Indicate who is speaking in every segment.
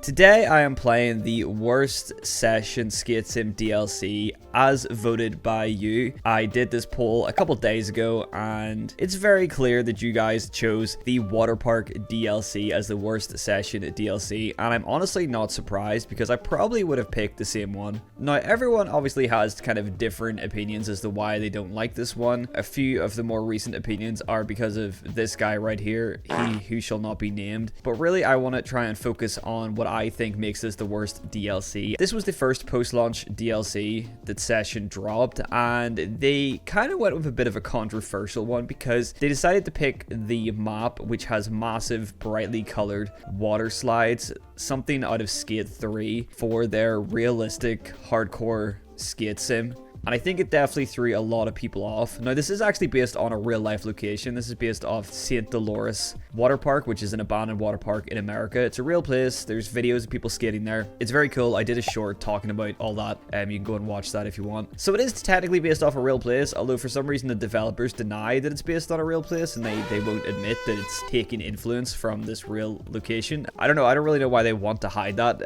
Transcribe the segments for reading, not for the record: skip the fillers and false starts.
Speaker 1: Today I am playing the worst session skate sim DLC as voted by you. I did this poll a couple days ago and it's very clear that you guys chose the Waterpark DLC as the worst session DLC, and I'm honestly not surprised because I probably would have picked the same one. Now everyone obviously has kind of different opinions as to why they don't like this one. A few of the more recent opinions are because of this guy right here, he who shall not be named, but really I want to try and focus on what I think makes this the worst DLC. This was the first post-launch DLC that Session dropped, and they kind of went with a bit of a controversial one because they decided to pick the map, which has massive brightly colored water slides, something out of Skate 3, for their realistic hardcore skate sim. And I think it definitely threw a lot of people off. Now, this is actually based on a real-life location. This is based off St. Delores Waterpark, which is an abandoned water park in America. It's a real place. There's videos of people skating there. It's very cool. I did a short talking about all that. You can go and watch that if you want. So it is technically based off a real place, although for some reason the developers deny that it's based on a real place, and they won't admit that it's taking influence from this real location. I don't know. I don't really know why they want to hide that.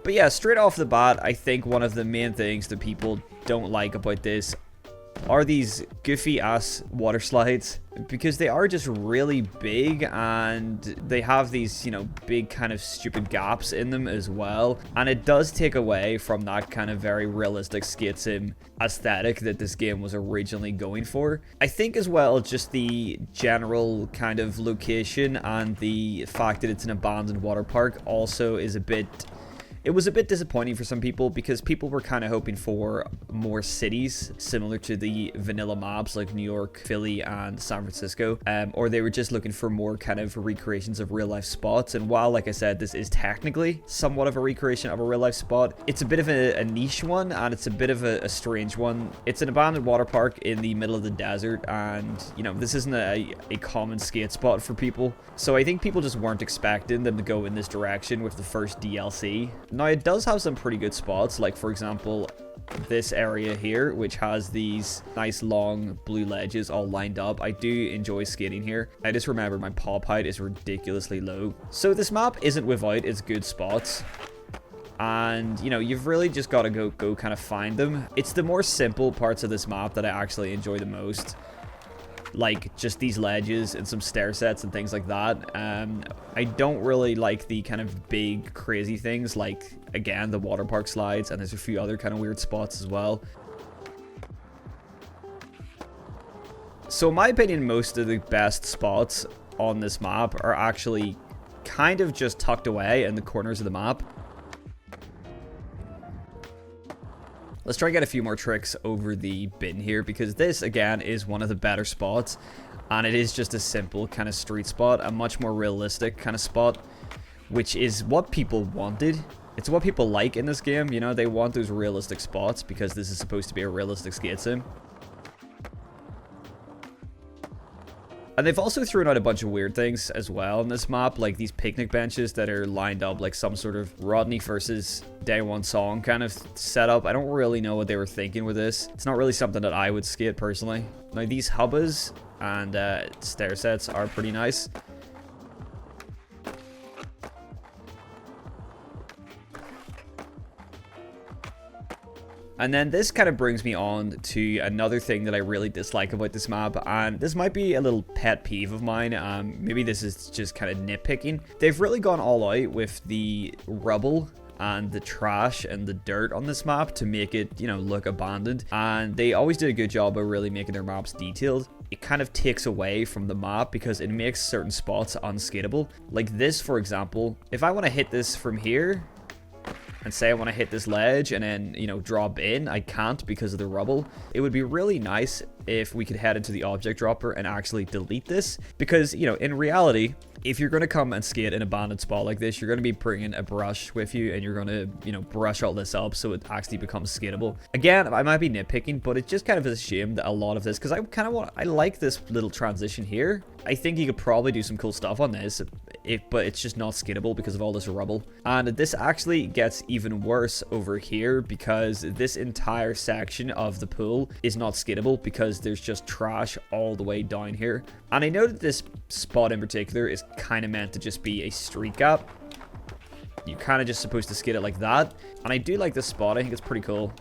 Speaker 1: But yeah, straight off the bat, I think one of the main things that people don't like about this are these goofy ass water slides, because they are just really big and they have these, you know, big kind of stupid gaps in them as well, and it does take away from that kind of very realistic skate sim aesthetic that this game was originally going for. I think as well just the general kind of location and the fact that it's an abandoned water park also is it was a bit disappointing for some people, because people were kind of hoping for more cities similar to the vanilla maps like New York, Philly, and San Francisco, or they were just looking for more kind of recreations of real life spots. And while, like I said, this is technically somewhat of a recreation of a real life spot, it's a bit of a niche one, and it's a bit of a strange one. It's an abandoned water park in the middle of the desert, and you know, this isn't a common skate spot for people. So I think people just weren't expecting them to go in this direction with the first DLC. Now, it does have some pretty good spots, like for example this area here, which has these nice long blue ledges all lined up. I do enjoy skating here. I just remember my pop height is ridiculously low. So this map isn't without its good spots, and you know, you've really just got to go kind of find them. It's the more simple parts of this map that I actually enjoy the most, like just these ledges and some stair sets and things like that. I don't really like the kind of big crazy things, like again the water park slides, and there's a few other kind of weird spots as well. So in my opinion, most of the best spots on this map are actually kind of just tucked away in the corners of the map. Let's try and get a few more tricks over the bin here, because this, again, is one of the better spots. And it is just a simple kind of street spot, a much more realistic kind of spot, which is what people wanted. It's what people like in this game, you know, they want those realistic spots because this is supposed to be a realistic skate sim. And they've also thrown out a bunch of weird things as well in this map, like these picnic benches that are lined up like some sort of Rodney versus Day One song kind of setup. I don't really know what they were thinking with this. It's not really something that I would skate personally. Now these hubbas and stair sets are pretty nice. And then this kind of brings me on to another thing that I really dislike about this map, and this might be a little pet peeve of mine. Maybe this is just kind of nitpicking. They've really gone all out with the rubble and the trash and the dirt on this map to make it, you know, look abandoned, and they always did a good job of really making their maps detailed. It kind of takes away from the map because it makes certain spots unskatable. Like this, for example, if I want to hit this from here and say I want to hit this ledge and then, you know, drop in, I can't because of the rubble. It would be really nice if we could head into the object dropper and actually delete this, because, you know, in reality, if you're going to come and skate an abandoned spot like this, you're going to be bringing a brush with you, and you're going to, you know, brush all this up so it actually becomes skatable. Again, I might be nitpicking, but it just kind of is a shame that a lot of this, because I like this little transition here. I think you could probably do some cool stuff on this, but it's just not skatable because of all this rubble. And this actually gets even worse over here, because this entire section of the pool is not skatable because there's just trash all the way down here. And I know that this spot in particular is kind of meant to just be a street gap, you're kind of just supposed to skate it like that. And I do like this spot. I think it's pretty cool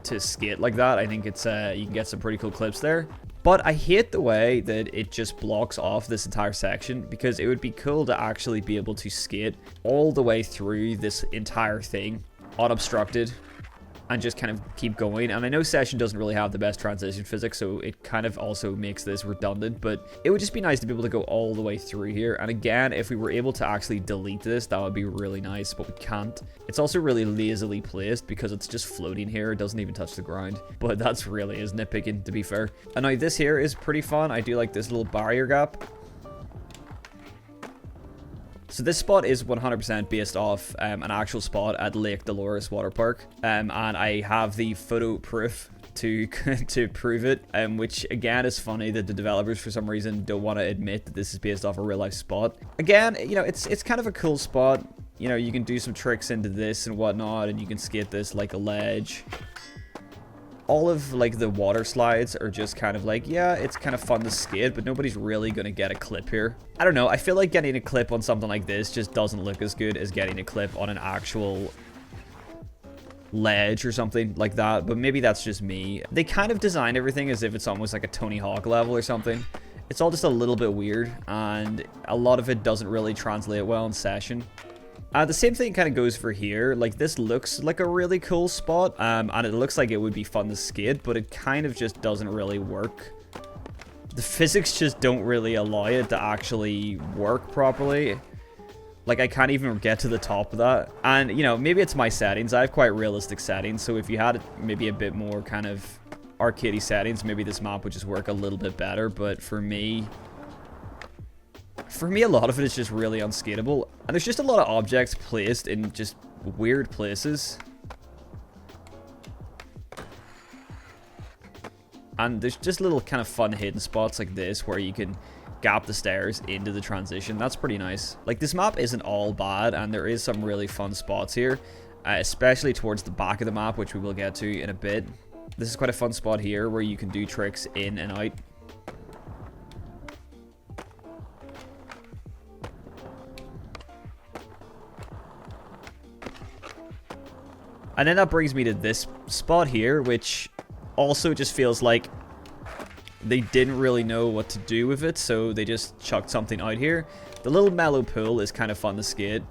Speaker 1: to skate like that. I think it's you can get some pretty cool clips there. But I hate the way that it just blocks off this entire section, because it would be cool to actually be able to skate all the way through this entire thing unobstructed and just kind of keep going. And I know Session doesn't really have the best transition physics, so it kind of also makes this redundant, but it would just be nice to be able to go all the way through here. And again, if we were able to actually delete this, that would be really nice, but we can't. It's also really lazily placed because it's just floating here. It doesn't even touch the ground, but that's really is nitpicking, to be fair. And now this here is pretty fun. I do like this little barrier gap. So this spot is 100% based off an actual spot at Lake Delores Waterpark, and I have the photo proof to to prove it, which again is funny that the developers for some reason don't want to admit that this is based off a real life spot. Again, you know, it's kind of a cool spot. You know, you can do some tricks into this and whatnot, and you can skate this like a ledge. All of like the water slides are just kind of like, yeah, it's kind of fun to skate, but nobody's really gonna get a clip here. I don't know, I feel like getting a clip on something like this just doesn't look as good as getting a clip on an actual ledge or something like that, but maybe that's just me. They kind of design everything as if it's almost like a Tony Hawk level or something. It's all just a little bit weird, and a lot of it doesn't really translate well in Session. The same thing kind of goes for here. Like, this looks like a really cool spot, and it looks like it would be fun to skate, but it kind of just doesn't really work. The physics just don't really allow it to actually work properly. Like, I can't even get to the top of that. And, you know, maybe it's my settings. I have quite realistic settings, so if you had maybe a bit more kind of arcadey settings, maybe this map would just work a little bit better, but for me, a lot of it is just really unskatable. And there's just a lot of objects placed in just weird places. And there's just little kind of fun hidden spots like this where you can gap the stairs into the transition. That's pretty nice. Like, this map isn't all bad, and there is some really fun spots here, especially towards the back of the map, which we will get to in a bit. This is quite a fun spot here where you can do tricks in and out. And then that brings me to this spot here, which also just feels like they didn't really know what to do with it, so they just chucked something out here. The little mellow pool is kind of fun to skate,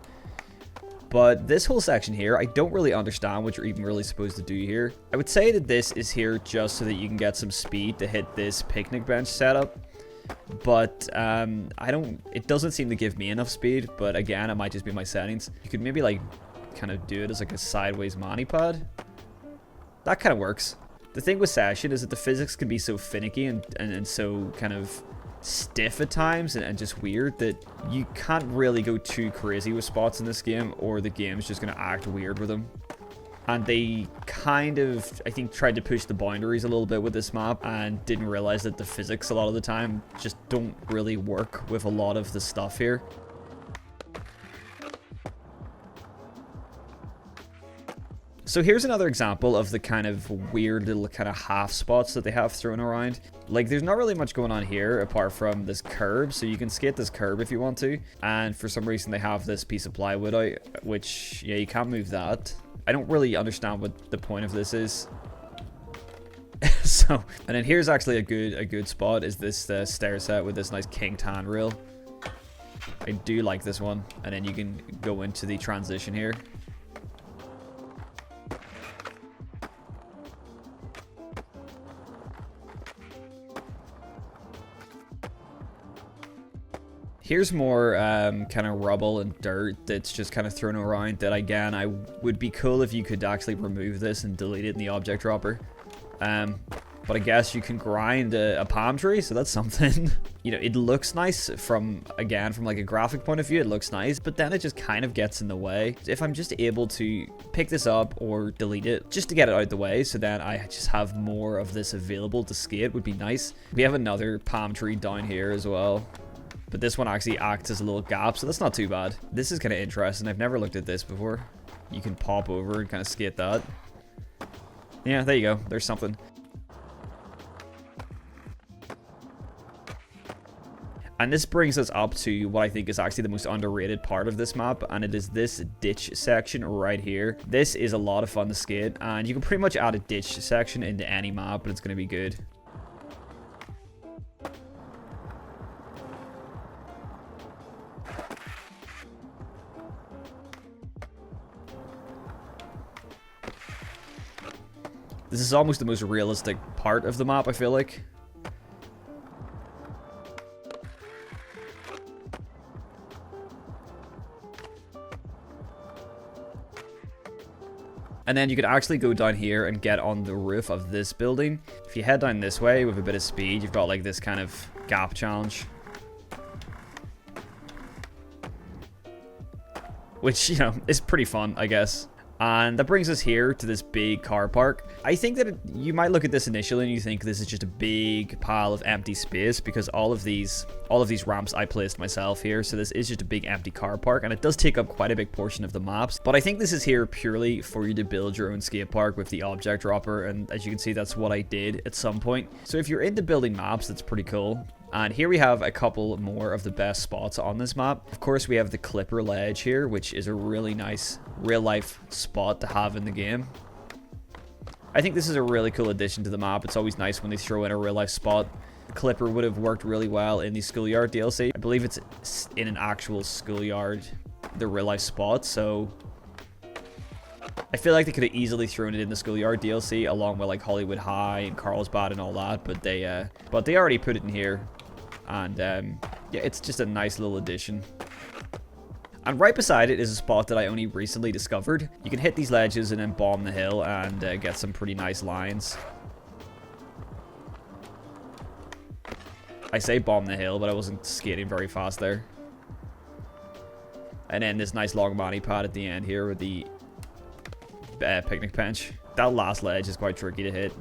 Speaker 1: but this whole section here, I don't really understand what you're even really supposed to do here. I would say that this is here just so that you can get some speed to hit this picnic bench setup, but it doesn't seem to give me enough speed. But again, it might just be my settings. You could maybe like kind of do it as like a sideways mani pad. That kind of works. The thing with Session is that the physics can be so finicky and so kind of stiff at times and just weird that you can't really go too crazy with spots in this game, or the game's just going to act weird with them. And they kind of, I think, tried to push the boundaries a little bit with this map and didn't realize that the physics a lot of the time just don't really work with a lot of the stuff here. So here's another example of the kind of weird little kind of half spots that they have thrown around. Like, there's not really much going on here apart from this curb, so you can skate this curb if you want to. And for some reason they have this piece of plywood out, which, yeah, you can't move that. I don't really understand what the point of this is. And then here's actually a good spot, is this stair set with this nice king tan rail. I do like this one. And then you can go into the transition here. Here's more kind of rubble and dirt that's just kind of thrown around that, again, I would be cool if you could actually remove this and delete it in the object dropper. But I guess you can grind a palm tree, so that's something. You know, it looks nice from like a graphic point of view, it looks nice, but then it just kind of gets in the way. If I'm just able to pick this up or delete it just to get it out of the way, so then I just have more of this available to skate, would be nice. We have another palm tree down here as well, but this one actually acts as a little gap, so that's not too bad. This is kind of interesting. I've never looked at this before. You can pop over and kind of skate that. Yeah, there you go. There's something. And this brings us up to what I think is actually the most underrated part of this map, and it is this ditch section right here. This is a lot of fun to skate, and you can pretty much add a ditch section into any map, and it's going to be good. This is almost the most realistic part of the map, I feel like. And then you could actually go down here and get on the roof of this building. If you head down this way with a bit of speed, you've got like this kind of gap challenge. Which, you know, is pretty fun, I guess. And that brings us here to this big car park. I think that you might look at this initially and you think this is just a big pile of empty space, because all of these ramps I placed myself here. So this is just a big empty car park, and it does take up quite a big portion of the maps. But I think this is here purely for you to build your own skate park with the object dropper. And as you can see, that's what I did at some point. So if you're into building maps, that's pretty cool. And here we have a couple more of the best spots on this map. Of course, we have the Clipper Ledge here, which is a really nice real-life spot to have in the game. I think this is a really cool addition to the map. It's always nice when they throw in a real-life spot. Clipper would have worked really well in the Schoolyard DLC. I believe it's in an actual schoolyard, the real-life spot, so I feel like they could have easily thrown it in the Schoolyard DLC along with like Hollywood High and Carlsbad and all that, but they already put it in here. And yeah, it's just a nice little addition. And right beside it is a spot that I only recently discovered. You can hit these ledges and then bomb the hill and get some pretty nice lines. I say bomb the hill, but I wasn't skating very fast there. And then this nice long mani pad at the end here with the picnic bench. That last ledge is quite tricky to hit.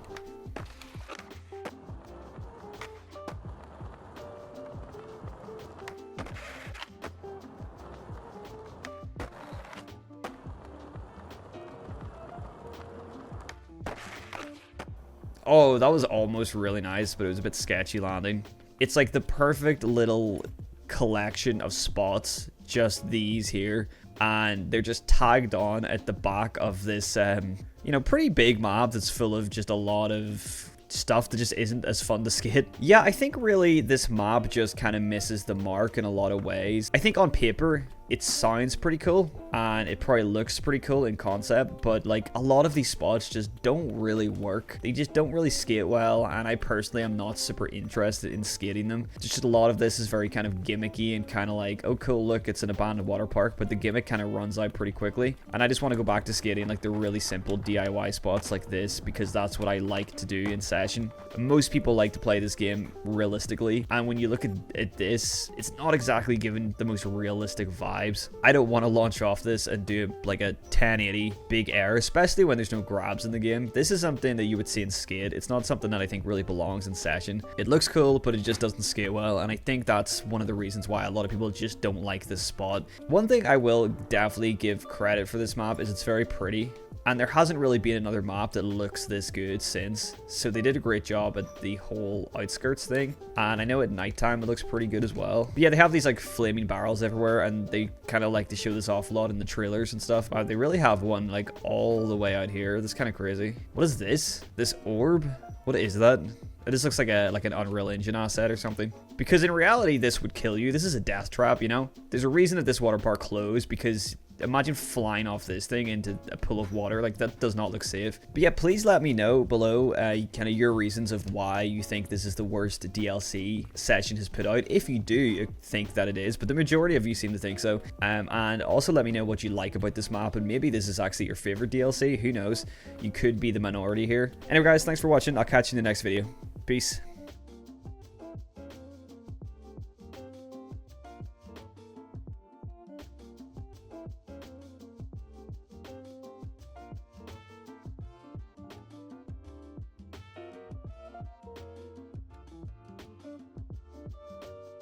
Speaker 1: Oh, that was almost really nice, but it was a bit sketchy landing. It's like the perfect little collection of spots, just these here, and they're just tagged on at the back of this, you know, pretty big map that's full of just a lot of stuff that just isn't as fun to skate. Yeah, I think really this map just kind of misses the mark in a lot of ways. I think on paper, it sounds pretty cool, and it probably looks pretty cool in concept, but like a lot of these spots just don't really work. They just don't really skate well, and I personally am not super interested in skating them. Just a lot of this is very kind of gimmicky and kind of like, oh cool, look, it's an abandoned water park, but the gimmick kind of runs out pretty quickly. And I just want to go back to skating like the really simple DIY spots like this, because that's what I like to do in session. Most people like to play this game realistically, and when you look at this, it's not exactly given the most realistic vibe. I don't want to launch off this and do like a 1080 big air, especially when there's no grabs in the game. This is something that you would see in skate. It's not something that I think really belongs in session. It looks cool, but it just doesn't skate well, and I think that's one of the reasons why a lot of people just don't like this spot. One thing I will definitely give credit for this map is it's very pretty. And there hasn't really been another map that looks this good since. So they did a great job at the whole outskirts thing. And I know at nighttime it looks pretty good as well. But yeah, they have these like flaming barrels everywhere, and they kind of like to show this off a lot in the trailers and stuff. They really have one like all the way out here. That's kind of crazy. What is this? This orb? What is that? It just looks like an Unreal Engine asset or something. Because in reality, this would kill you. This is a death trap, you know? There's a reason that this water park closed, because imagine flying off this thing into a pool of water. Like, that does not look safe. But yeah, please let me know below kind of your reasons of why you think this is the worst DLC Session has put out. If you do think that it is, but the majority of you seem to think so. And also let me know what you like about this map, and maybe this is actually your favorite DLC. Who knows? You could be the minority here. Anyway guys, thanks for watching. I'll catch you in the next video. Peace.